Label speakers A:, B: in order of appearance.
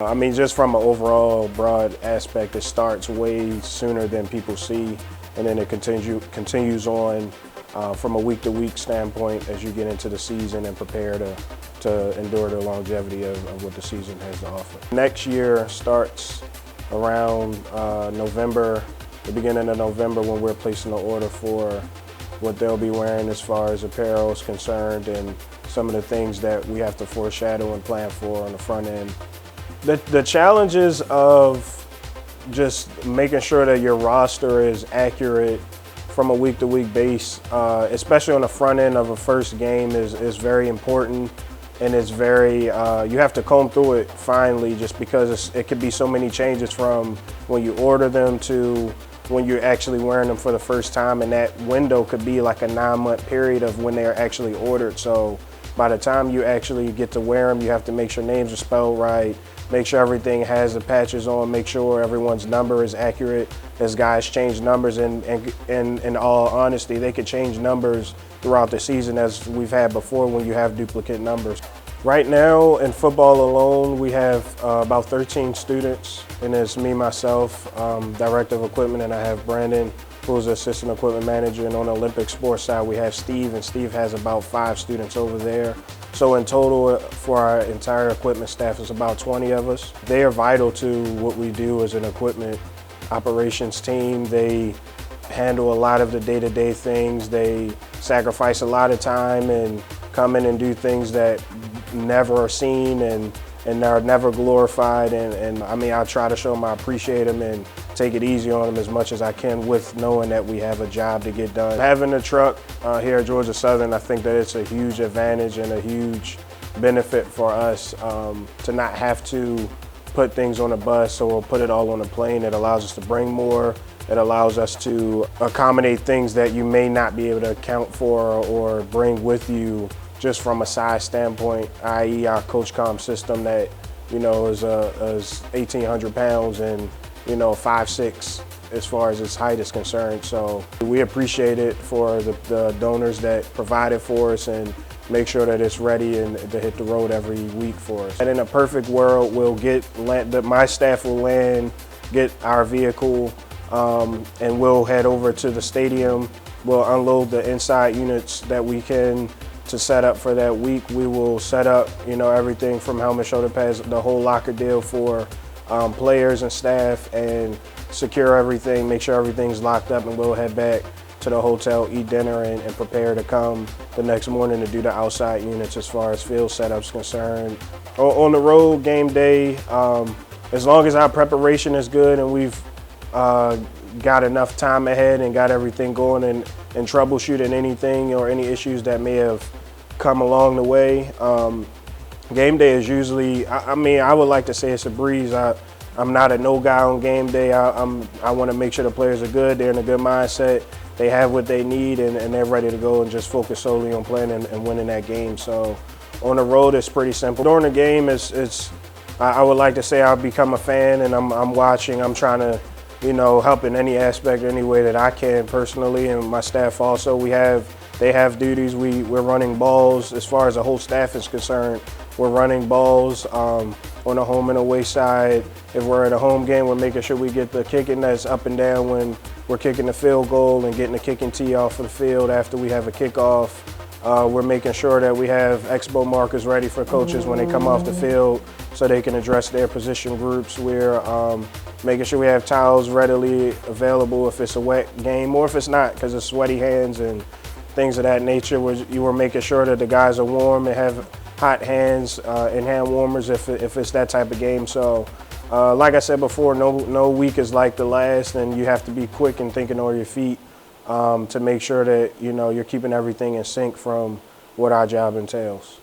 A: I mean, just from an overall broad aspect, it starts way sooner than people see, and then it continues on from a week-to-week standpoint as you get into the season and prepare to endure the longevity of what the season has to offer. Next year starts around November, the beginning of November, when we're placing the order for what they'll be wearing as far as apparel is concerned and some of the things that we have to foreshadow and plan for on the front end. The challenges of just making sure that your roster is accurate from a week-to-week base, especially on the front end of a first game, is very important, and it's very you have to comb through it finely, just because it could be so many changes from when you order them to when you're actually wearing them for the first time, and that window could be like a 9-month period of when they're actually ordered. So by the time you actually get to wear them, you have to make sure names are spelled right, make sure everything has the patches on, make sure everyone's number is accurate, as guys change numbers, and in all honesty, they could change numbers throughout the season, as we've had before when you have duplicate numbers. Right now in football alone, we have about 13 students, and it's me, myself, Director of Equipment, and I have Brandon, who's the Assistant Equipment Manager, and on the Olympic sports side, we have Steve, and Steve has about 5 students over there. So in total, for our entire equipment staff, it's about 20 of us. They are vital to what we do as an equipment operations team. They handle a lot of the day-to-day things. They sacrifice a lot of time and come in and do things that never are seen and are never glorified. And I mean, I try to show them I appreciate them and take it easy on them as much as I can, with knowing that we have a job to get done. Having a truck here at Georgia Southern, I think that it's a huge advantage and a huge benefit for us to not have to put things on a bus or put it all on a plane. It allows us to bring more. It allows us to accommodate things that you may not be able to account for or bring with you just from a size standpoint, i.e. our CoachComm system that, you know, is 1,800 pounds and, you know, 5'6" as far as its height is concerned. So we appreciate it for the donors that provide it for us and make sure that it's ready and to hit the road every week for us. And in a perfect world, my staff will get our vehicle, and we'll head over to the stadium. We'll unload the inside units that we can to set up for that week. We will set up, you know, everything from helmet, shoulder pads, the whole locker deal for players and staff, and secure everything, make sure everything's locked up, and we'll head back to the hotel, eat dinner, and prepare to come the next morning to do the outside units as far as field setup's concerned. On the road, game day, as long as our preparation is good and we've got enough time ahead and got everything going and troubleshooting anything or any issues that may have come along the way, game day is usually, I mean, I would like to say it's a breeze. I'm not a no guy on game day. I want to make sure the players are good, they're in a good mindset, they have what they need, and they're ready to go and just focus solely on playing and winning that game. So on the road, it's pretty simple. During the game, I would like to say I've become a fan, and I'm watching, I'm trying to, you know, help in any aspect, any way that I can personally, and my staff also. They have duties. We're running balls as far as the whole staff is concerned. We're running balls on the home and away side. If we're at a home game, we're making sure we get the kicking that's up and down when we're kicking the field goal and getting the kicking tee off of the field after we have a kickoff. We're making sure that we have expo markers ready for coaches when they come off the field so they can address their position groups. We're making sure we have towels readily available if it's a wet game, or if it's not, because it's sweaty hands and things of that nature. You were making sure that the guys are warm and have hot hands and hand warmers if it's that type of game. So like I said before, no week is like the last, and you have to be quick and thinking on your feet to make sure that, you know, you're keeping everything in sync from what our job entails.